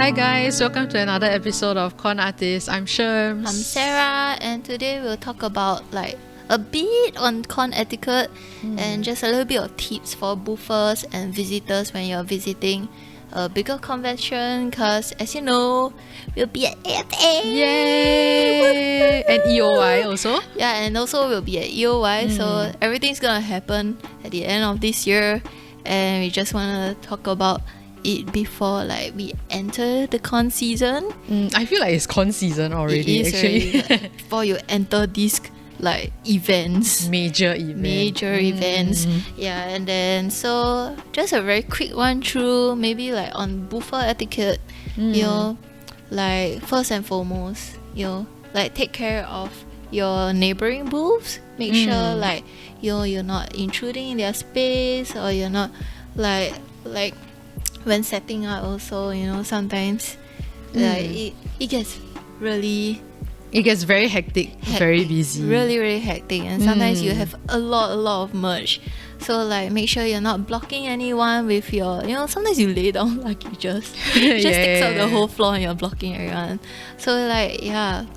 Hi guys, welcome to another episode of Con Artists. I'm Sherms. I'm Sarah, and today we'll talk about a bit on con etiquette and just a little bit of tips for boothers and visitors when you're visiting a bigger convention, because as you know, we'll be at AFA. Yay! And EOI also. Yeah, and also we'll be at EOI, so everything's gonna happen at the end of this year, and we just wanna talk about it before we enter the con season. I feel like it's con season already. It is actually, already, before you enter these events, major events. Yeah, and then so just a very quick one through, maybe on boofer etiquette. First and foremost, take care of your neighboring booths. Make sure you're not intruding in their space, or you're not when setting up also, sometimes it gets really, it gets very hectic, very busy. really, really hectic, and sometimes you have a lot of merch. So make sure you're not blocking anyone with your, sometimes you lay down luggages. It just takes up the whole floor and you're blocking everyone. So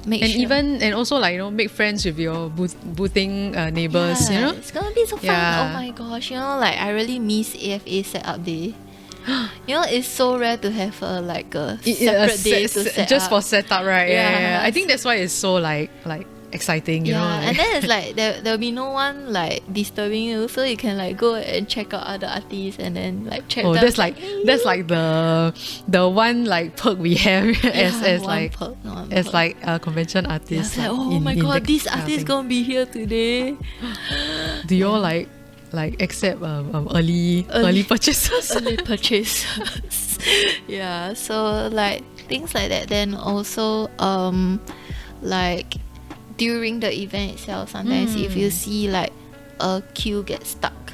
make And sure. and also make friends with your boothing neighbors. It's gonna be so fun. Yeah. Oh my gosh, I really miss AFA setup day. It's so rare to have a separate day to set just up. for setup, right? Yeah. I think that's why it's so exciting, you know. And then it's there'll be no one disturbing you, so you can go and check out other artists and then check them. That's the one perk we have as a convention artist. Oh my god, this artist gonna be here today. Do you all accept early purchases? Early purchases. Yeah, so things like that. Then also during the event itself, sometimes if you see a queue get stuck,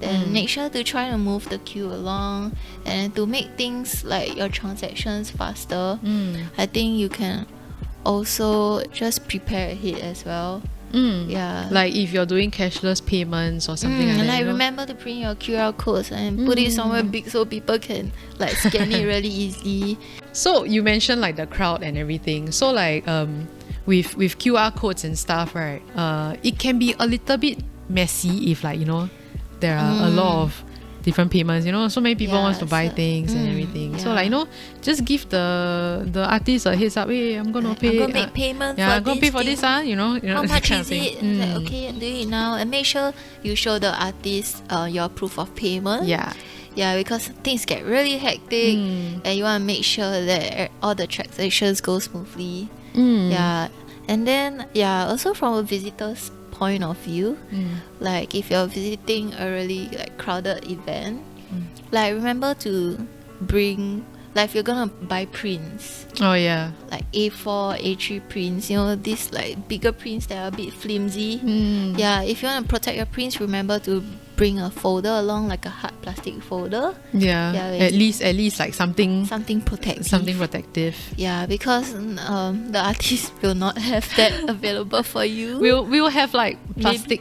then make sure to try to move the queue along, and to make things your transactions faster. I think you can also just prepare ahead as well. Yeah. If you're doing cashless payments or something like that. Remember to print your QR codes and put it somewhere big so people can scan it really easily. So you mentioned the crowd and everything. So with QR codes and stuff, right? It can be a little bit messy if there are a lot of different payments, so many people wants to buy things and everything. Yeah. So just give the artist a heads up. Hey, I'm gonna pay. I'm gonna make payment. I'm gonna pay for this. How much kind is of thing. it? Okay, do it now, and make sure you show the artist your proof of payment. Yeah, because things get really hectic, and you want to make sure that all the transactions go smoothly. Yeah, and then also from a visitor's point of view, if you're visiting a really crowded event, remember to bring, if you're gonna buy prints, A4, A3 prints, these bigger prints that are a bit flimsy. If you want to protect your prints, remember to bring a folder along, a hard plastic folder. At least something protective. Yeah, because the artist will not have that available for you. We will have plastic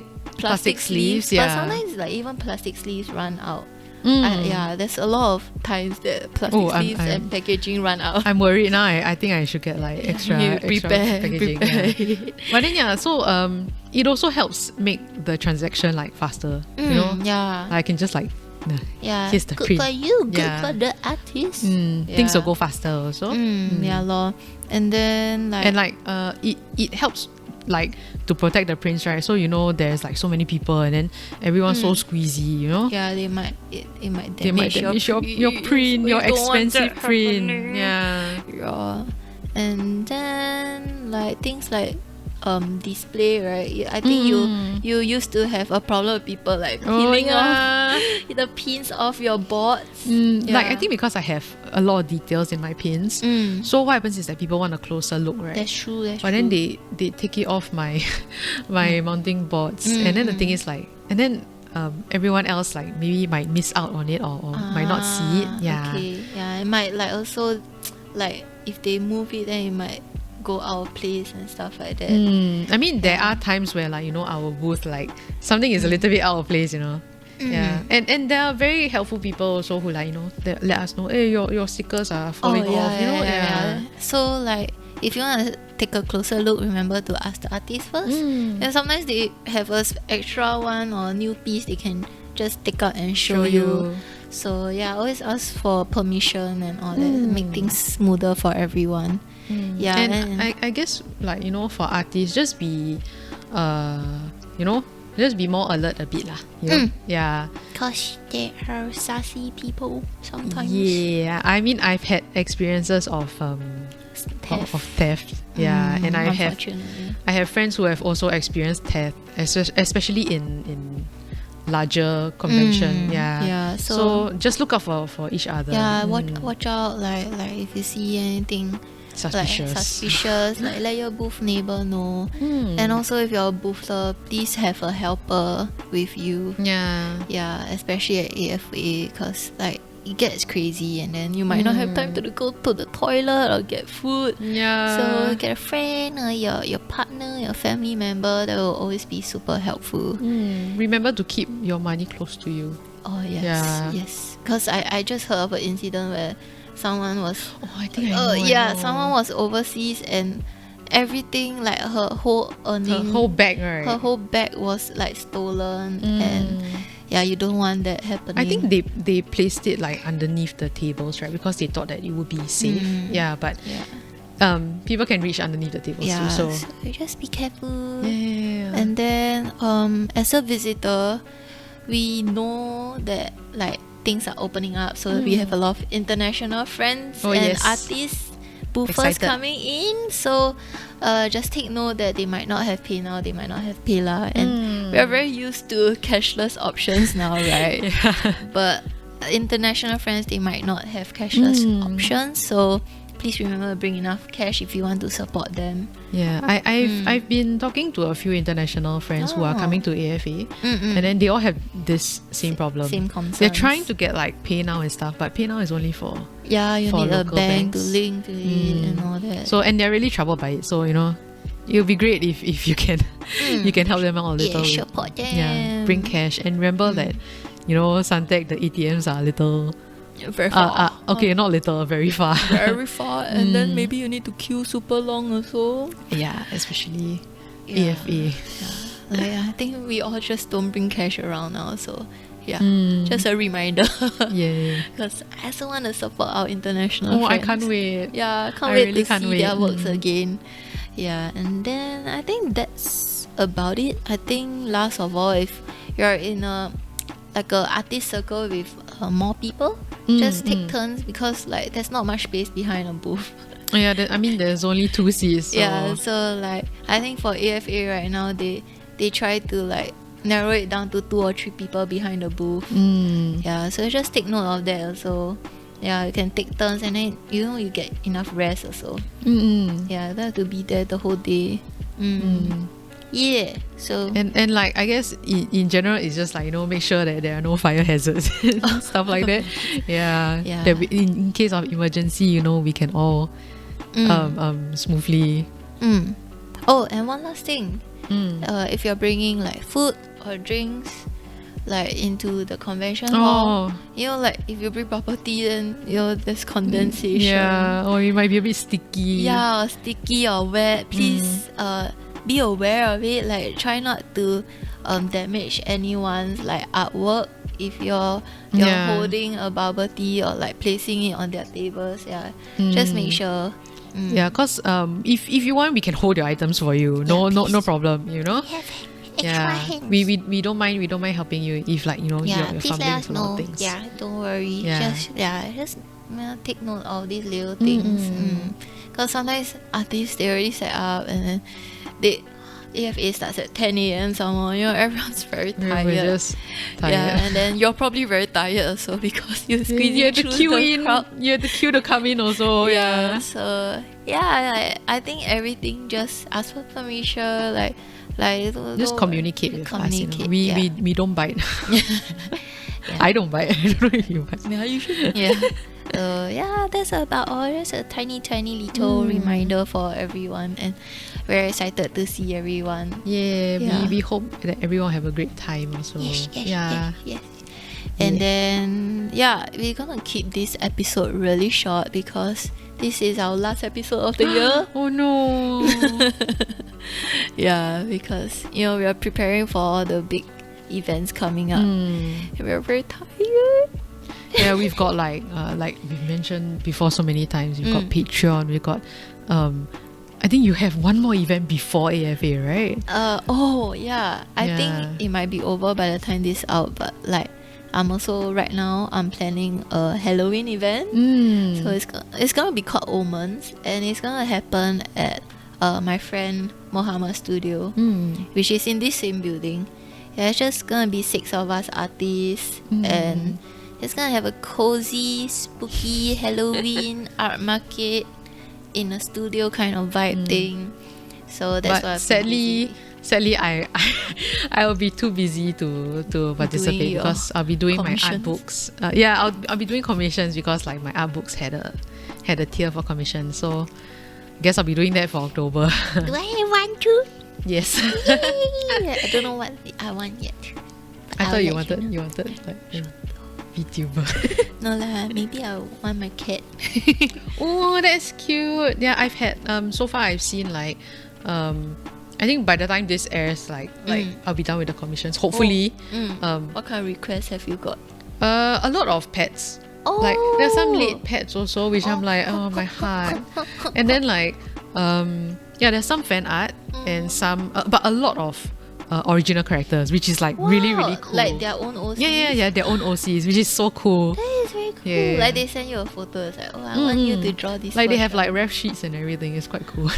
sleeves. But sometimes even plastic sleeves run out. There's a lot of times that plastic sleeves and packaging run out. I'm worried now. I think I should get extra packaging. Prepare. But then so it also helps make the transaction faster. I can just here's the good print. for you, good for the artist. Things will go faster also. Yeah, lor. And then it helps to protect the prints, right? So there's so many people, and then everyone's so squeezy, Yeah, it might damage your print, your expensive print. Yeah. And then things display, right? I think you used to have a problem with people peeling off the pins off your boards. I think because I have a lot of details in my pins, so what happens is that people want a closer look, right? That's true. But then they take it off my mounting boards, and then the thing is and then everyone else maybe might miss out on it or might not see it. Okay. Yeah, it might also if they move it, then it might go out of place and stuff like that. I mean, there are times where our booth something is a little bit out of place, Yeah, and there are very helpful people also who like, you know, they let us know, hey, your stickers are falling off, you know. So like, if you want to take a closer look, remember to ask the artist first. And sometimes they have a extra one or new piece they can just take out and show you. So yeah, always ask for permission and all that, make things smoother for everyone. Yeah, and I guess, like, you know, for artists, just be you know, just be more alert a bit lah, you know? Yeah, because there are sassy people sometimes. Yeah, I mean, I've had experiences of theft. Yeah, and I have friends who have also experienced theft, especially in larger convention. Yeah. So just look out for each other. Yeah, watch out. Like if you see anything suspicious, like let your booth neighbor know. And also, if you're a boother, please have a helper with you. Yeah, especially at AFA, because like it gets crazy and then you might not have time to go to the toilet or get food. So get a friend or your partner, your family member. That will always be super helpful. Remember to keep your money close to you. Oh yes. Because I just heard of an incident where someone was someone was overseas and everything, like her whole earning, her whole bag, right? Her whole bag was like stolen. And yeah, you don't want that happening. I think they placed it like underneath the tables, right? Because they thought that it would be safe. But people can reach underneath the tables too. So just be careful. And then as a visitor, we know that like things are opening up, so we have a lot of international friends and artists boothers coming in. So just take note that they might not have PayNow, they might not have PayLah, and we are very used to cashless options now, right? But international friends, they might not have cashless options, so please remember to bring enough cash if you want to support them. I've been talking to a few international friends who are coming to AFA, and then they all have this same problem. Same concerns. They're trying to get like PayNow and stuff, but PayNow is only for you need a bank to link to it and all that. So, and they're really troubled by it. So, you know, it'll be great if you can you can help them out a little. Support them. Bring cash, and remember that, you know, Suntec, the ATMs are a little very far. Okay, not little, very far. Very far. And then maybe you need to queue super long also. Yeah, especially AFA. Like, I think we all just don't bring cash around now, so just a reminder. Because I also want to support our international friends. I can't wait. Can't wait to see their works again. And then I think that's about it. I think last of all, if you're in a artist circle with more people, just take turns, because like there's not much space behind a booth. I mean, there's only 2 seats. So. So like I think for AFA right now, they try to like narrow it down to 2 or 3 people behind the booth. So just take note of that also. You can take turns, and then you get enough rest also. Don't have to be there the whole day. So and like I guess in general, it's just like, you know, make sure that there are no fire hazards and stuff like that. That in case of emergency, you know, we can all smoothly. Oh, and one last thing, if you're bringing like food or drinks like into the convention hall, you know, like if you bring bubble tea, then you know there's condensation, or it might be a bit sticky, or sticky or wet. Please be aware of it. Like, try not to damage anyone's like artwork if you're holding a bubble tea or like placing it on their tables. Just make sure. Because if you want, we can hold your items for you. No problem, you know. We don't mind helping you if, like, you know, you're fumbling with a lot of things. Don't worry. Just take note of these little things. Because sometimes artists, they already set up, and then AFA starts at 10 a.m. somewhere, you know, everyone's very tired. We're just tired. And then you're probably very tired also, because you're squeezing through the crowd. You have to queue to come in also. So I think everything, just ask for permission, like just communicate with us. You know? We don't bite. I don't bite. I don't know if you bite. You should. That's about all. Just a tiny little reminder for everyone. And very excited to see everyone. Yeah. We hope that everyone have a great time also. Yes. And then we're gonna keep this episode really short because this is our last episode of the year. Oh no. Because we are preparing for all the big events coming up. We're very tired. Yeah, we've got like we've mentioned before so many times, we've got Patreon, we've got I think you have one more event before AFA, right? I think it might be over by the time this out, but like I'm planning a Halloween event. So it's gonna be called Omens, and it's gonna happen at my friend Mohammed's studio, which is in this same building. It's just gonna be 6 of us artists, and it's gonna have a cozy, spooky Halloween art market in a studio kind of vibe thing. So that's but what sadly I will be too busy to participate because I'll be doing my art books. I'll be doing commissions because like my art books had a tier for commission. So I guess I'll be doing that for October. Do I want to? Yes. I don't know what I want yet. I thought you wanted like VTuber. No lah, maybe I want my cat. Oh, that's cute. Yeah, I've had so far I've seen like I think by the time this airs, like I'll be done with the commissions. Hopefully. What kind of requests have you got? A lot of pets. Like there's some late pets also, which I'm like, oh my heart. And then like there's some fan art and some but a lot of original characters, which is like really cool. Like their own OCs? Yeah, their own OCs, which is so cool. That is very cool. Like they send you a photo, it's like, I want you to draw this. Like they have like ref sheets and everything. It's quite cool.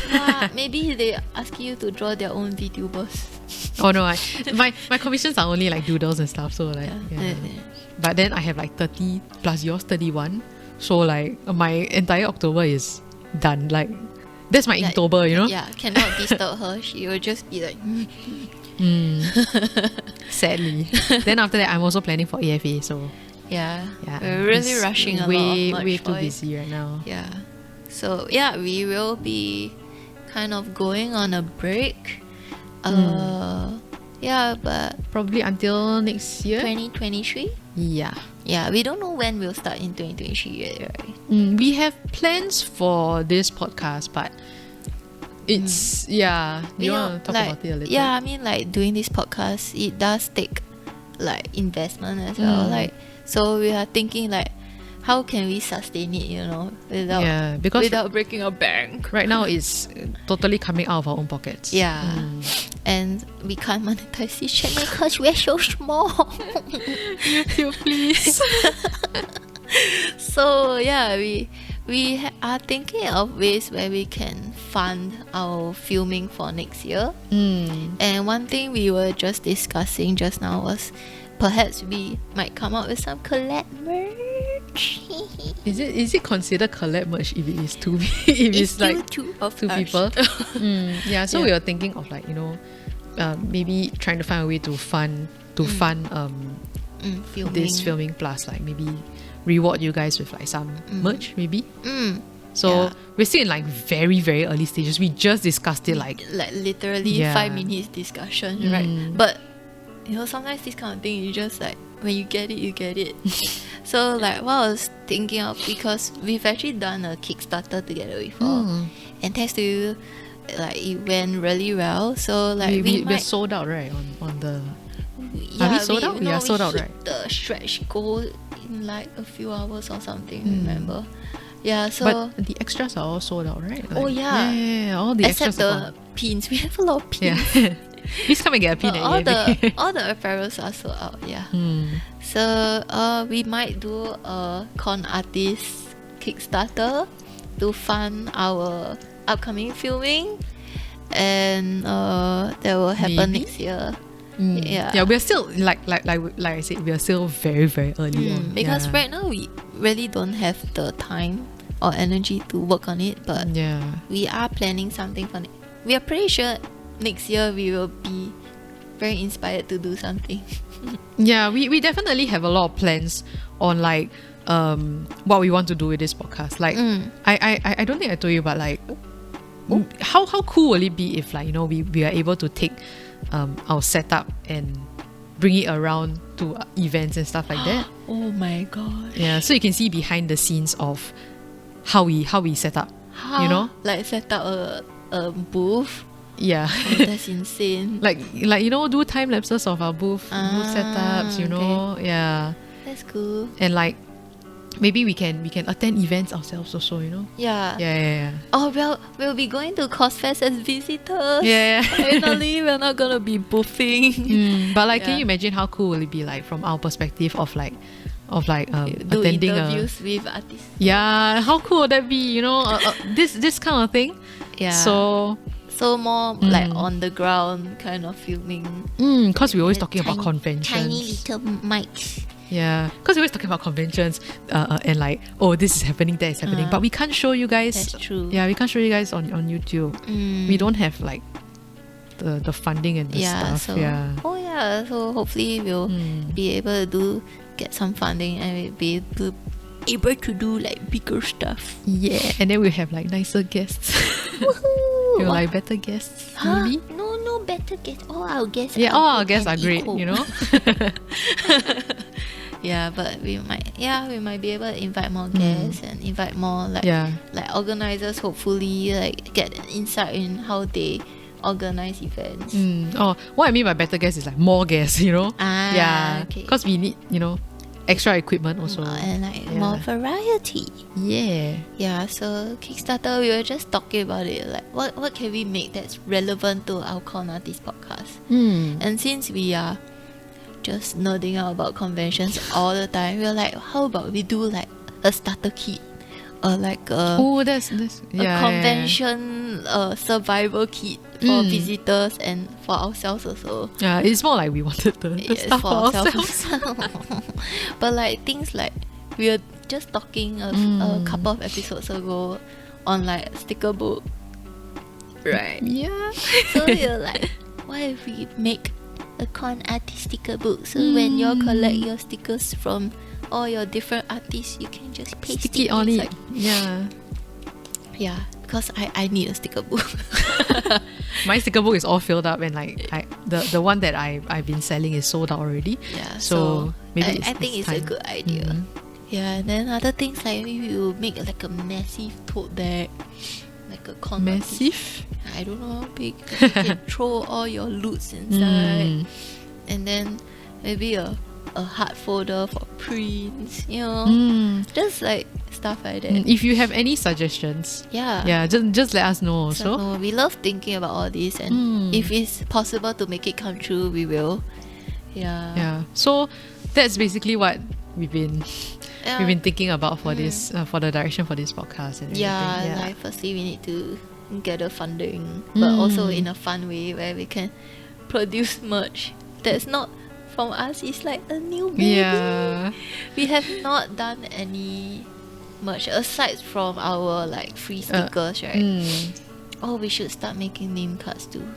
Maybe they ask you to draw their own VTubers. Oh no, my commissions are only like doodles and stuff, so like But then I have like 30 plus yours 31, so like my entire October is done. Like that's my Inktober, you know. Yeah, cannot disturb her. She will just be like sadly. Then after that I'm also planning for AFA, so we're really rushing a lot. Way too busy right now. So we will be kind of going on a break. But probably until next year, 2023. We don't know when we'll start in 2023 yet, right? We have plans for this podcast, but it's you want to talk about it a little? I mean, like doing this podcast, it does take like investment as well. Like, so we are thinking like, how can we sustain it, without breaking a bank? Right now it's totally coming out of our own pockets. And we can't monetize this channel because we're so small. YouTube, please. So we are thinking of ways where we can fund our filming for next year. And one thing we were just discussing just now was perhaps we might come up with some collab merch. Is it considered collab merch if it is two? If it's like two people? So we were thinking of like maybe trying to find a way to fund this filming, plus like maybe reward you guys with like some merch maybe. So we're still in like very very early stages. We just discussed it like literally 5 minutes discussion, right? But sometimes this kind of thing, you just like, when you get it. So like what I was thinking of, because we've actually done a Kickstarter together before, and thanks to you, like it went really well. So like we're sold out, right? On the are we sold out? We are sold out, right? The stretch goal in like a few hours or something, remember? So but the extras are all sold out, right? Like, all the extras except the pins. We have a lot of pins. Please come and get a pin. all the apparels are sold out. So we might do a con artist Kickstarter to fund our upcoming filming, and that will happen next year. We're still like I said, we are still very very early on, because right now we really don't have the time or energy to work on it, but we are planning something for we are pretty sure next year we will be very inspired to do something. We definitely have a lot of plans on like what we want to do with this podcast. Like I don't think I told you, but like how cool will it be if like, you know, we are able to take our setup and bring it around to events and stuff like that. Oh my gosh. Yeah, so you can see behind the scenes of how we set up, you know, like set up a booth. Yeah. Oh, that's insane. like you know, do time lapses of our booth setups, you know. Okay. Yeah, That's cool. and like maybe we can attend events ourselves also, you know. Yeah. Oh, we'll be going to Cosfest as visitors. Yeah. Finally, we're not gonna be boofing. But like, can you imagine how cool will it be like from our perspective of like do attending interviews with artists. Yeah, how cool would that be? You know, this kind of thing. Yeah. So more like on the ground kind of filming. Because we're always talking about conventions. Tiny little mics. Yeah, because we're always talking about conventions and like, oh, this is happening, that is happening. But we can't show you guys. That's true. Yeah, we can't show you guys on YouTube. We don't have like the funding and the stuff. So, yeah. Oh yeah, so hopefully we'll be able to get some funding and we'll be able to do like bigger stuff. Yeah, and then we'll have like nicer guests. We'll like better guests, maybe. No better guests. All our guests. All our guests are great, equal. you know. Yeah, but we might be able to invite more guests and invite more like organizers. Hopefully, like get an insight in how they organize events. Oh, what I mean by better guests is like more guests, you know. Okay. Because we need, you know, extra equipment also and like more variety. Yeah. So Kickstarter, we were just talking about it, like what can we make that's relevant to our Con Artists podcast. And since we are just nerding out about conventions all the time, we were like, how about we do like a starter kit or like a convention survival kit for visitors and for ourselves also. Yeah, it's more like we wanted the stuff for ourselves. But like things like we were just talking a couple of episodes ago on like sticker book, right? Yeah. So we were like, what if we make a Con Artist sticker book, so when you collect your stickers from all your different artists, you can just paste stick it on inside. it. Yeah, because I need a sticker book. My sticker book is all filled up, and like the one that I've been selling is sold out already. Yeah, so maybe I think it's a good idea. Yeah, and then other things like maybe we will make like a massive tote bag, like a Con Artist. Massive? I don't know how big. You can throw all your loots inside, and then maybe a hard folder for prints, you know, just like stuff like that. If you have any suggestions, just let us know also. So we love thinking about all this, and if it's possible to make it come true, we will. Yeah. So that's basically what we've been thinking about for this for the direction for this podcast and everything. Like firstly we need to gather funding, but also in a fun way where we can produce merch that's not from us. It's like a new baby. We have not done any merch aside from our like free stickers, right? We should start making name cards too.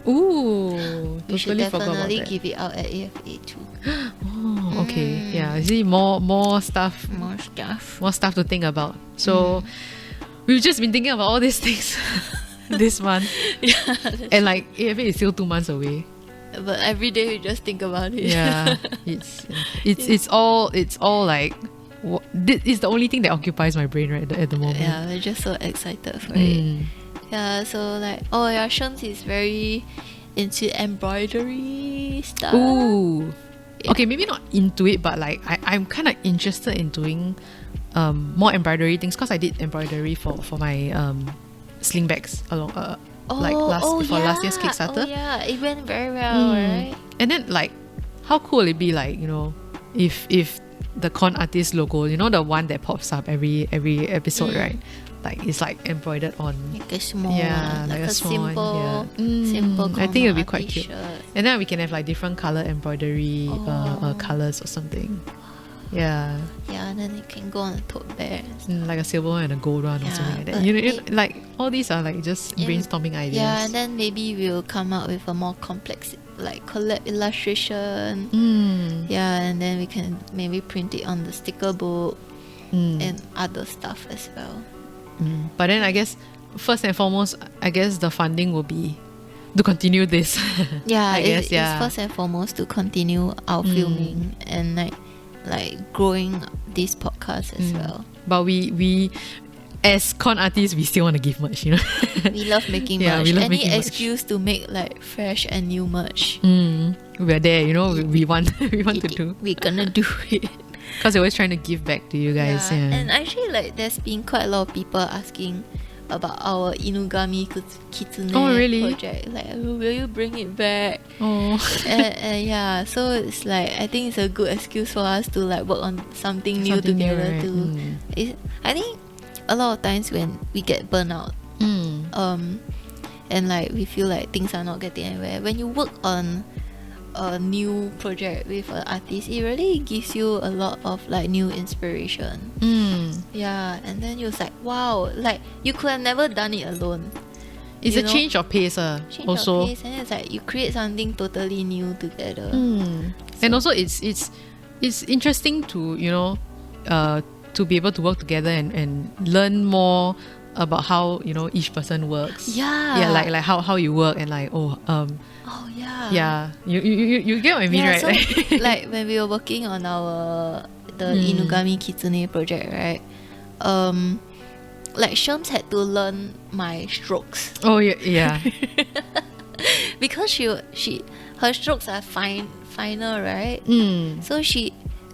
Ooh, we should totally forgot about definitely that. give it out at AFA too. Okay. Yeah, you see more stuff to think about. So we've just been thinking about all these things this month. And like AFA is still 2 months away. But every day we just think about it. Yeah, it's all like it's the only thing that occupies my brain right at the moment. Yeah, we're just so excited for it. Yeah, so like Sherms is very into embroidery stuff. Ooh. Okay, maybe not into it, but like I'm kind of interested in doing more embroidery things, because I did embroidery for my sling bags along last year's Kickstarter. Oh yeah, it went very well, right? And then like, how cool would it be like, you know, if the Con Artist logo, you know, the one that pops up every episode, right? Like it's like embroidered on like a small, like a small, simple. simple. I think it'll be quite cute. Shirt. And then we can have like different color embroidery colors or something. Yeah. Yeah, and then it can go on a tote bag. Like a silver one and a gold one or something like that. You know, like all these are like just brainstorming ideas. Yeah, and then maybe we'll come up with a more complex like collab illustration. Yeah, and then we can maybe print it on the sticker book and other stuff as well. But then I guess first and foremost, I guess the funding will be to continue this. Yeah, it's first and foremost to continue our filming and like growing this podcast as well. But we as con artists, we still want to give merch, you know. We love making merch. Any excuse to make like fresh and new merch. We're there, you know. We want to do. We're gonna do it. Because we're always trying to give back to you guys. Yeah. And actually, like, there's been quite a lot of people asking about our Inugami Kitsune project. Like, will you bring it back? And yeah, so it's like, I think it's a good excuse for us to like work on something new together. Right? I think a lot of times when we get burnt out, and like we feel like things are not getting anywhere, when you work on a new project with an artist, it really gives you a lot of like new inspiration. Yeah, and then you're like, wow, like you could have never done it alone. It's a change of pace, change also. Of pace, and it's like you create something totally new together. And also it's interesting to, you know, to be able to work together and learn more about how, you know, each person works. Yeah, like how you work, and like yeah, you get what I mean, right? So, like when we were working on the Inugami Kitsune project, right? Like Sherms had to learn my strokes. Oh yeah. Because her strokes are finer, right? So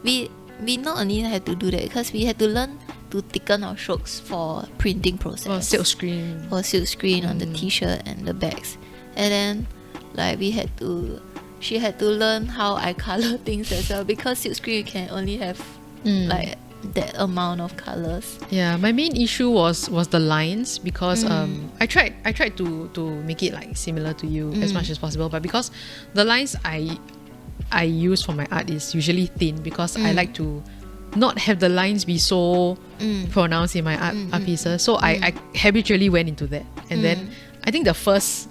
we not only had to do that, because we had to learn to thicken our strokes for printing process. For silk screen on the t-shirt and the bags. And then like she had to learn how I color things as well, because silk screen you can only have like that amount of colors. Yeah, my main issue was the lines, because I tried to make it like similar to you as much as possible, but because the lines I use for my art is usually thin, because I like to not have the lines be so pronounced in my art pieces. So I habitually went into that, and then I think the first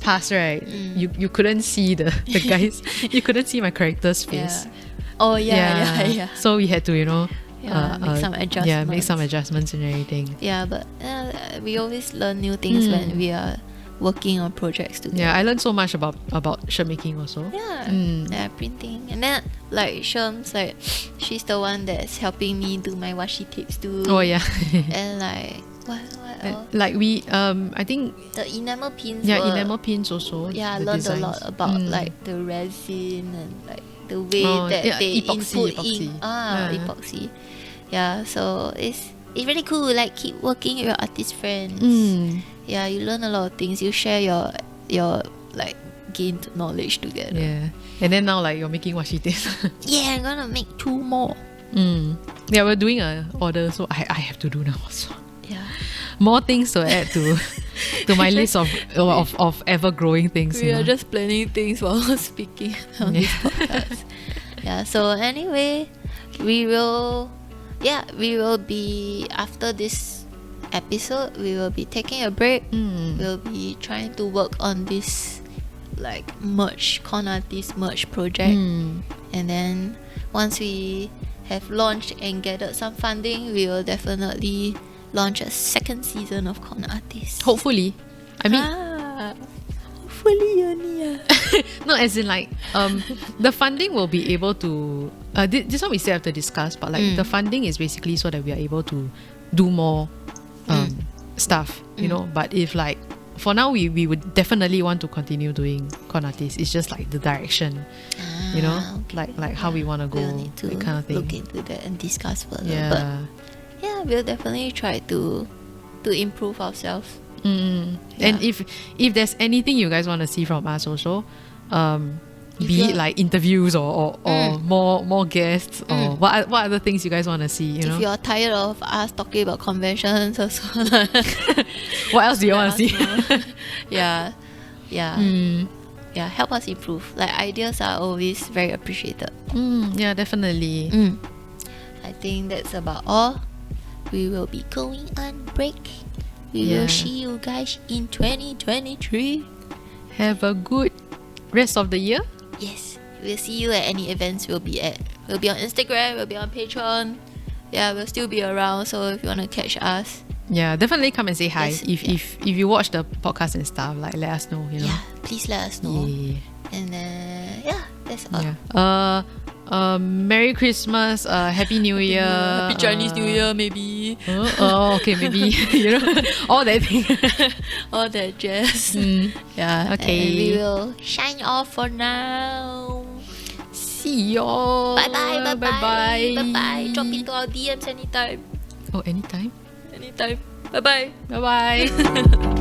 pass, right, you couldn't see the guys, you couldn't see my character's face. Yeah. So we had to, you know, make some adjustments. Yeah, make some adjustments and everything. Yeah, but we always learn new things when we are working on projects together. Yeah, I learned so much about shirt making also. Yeah, printing. And then like Sherms, like she's the one that's helping me do my washi tapes too. Oh yeah. And like what else? Like we I think the enamel pins. Enamel pins also. Yeah, I learned a lot about like the resin and like the way that they epoxy. Epoxy. Yeah, so it's really cool. Like, keep working with your artist friends. Yeah, you learn a lot of things. You share your like gained knowledge together. Yeah, and then now like you're making washi tapes. Yeah, I'm gonna make 2 more. Yeah, we're doing an order, so I have to do now also. Yeah, more things to add to my list of ever growing things. We are just planning things while speaking on this podcast. Yeah. So anyway, we will be, after this episode, we will be taking a break. We'll be trying to work on this like con artist merch project, and then once we have launched and gathered some funding, we will definitely launch a 2nd season of Con Artists. Hopefully. I mean, hopefully only. No, as in like the funding will be able to this one we still have to discuss, but like the funding is basically so that we are able to do more stuff, you know. But if like for now we would definitely want to continue doing Con Artists. It's just like the direction, you know, okay. like how we want to go, we'll need to that kind of thing. Look into that and discuss further. Yeah. But yeah, we'll definitely try to improve ourselves. And if there's anything you guys want to see from us also, be it like interviews or more guests, or what other things you guys want to see, you know? If you're tired of us talking about conventions or so, what else do you want to see? Yeah, help us improve. Like, ideas are always very appreciated. Yeah, definitely. I think that's about all. We will be going on break. We will see you guys in 2023. Have a good rest of the year. Yes, we'll see you at any events we'll be at. We'll be on Instagram, we'll be on Patreon. Yeah, we'll still be around, so if you want to catch us, Yeah, definitely come and say hi. Yes, If you watch the podcast and stuff, like let us know, you know. Yeah, please let us know. Yeah. And that's all. Yeah. Merry Christmas, Happy New Year, Happy Chinese New Year, maybe. Okay, maybe you know all that thing. All that jazz. Yeah. Okay. And we will sign off for now. See y'all. Bye bye. Bye. Drop into our DMs anytime. Oh, anytime. Bye bye. Bye.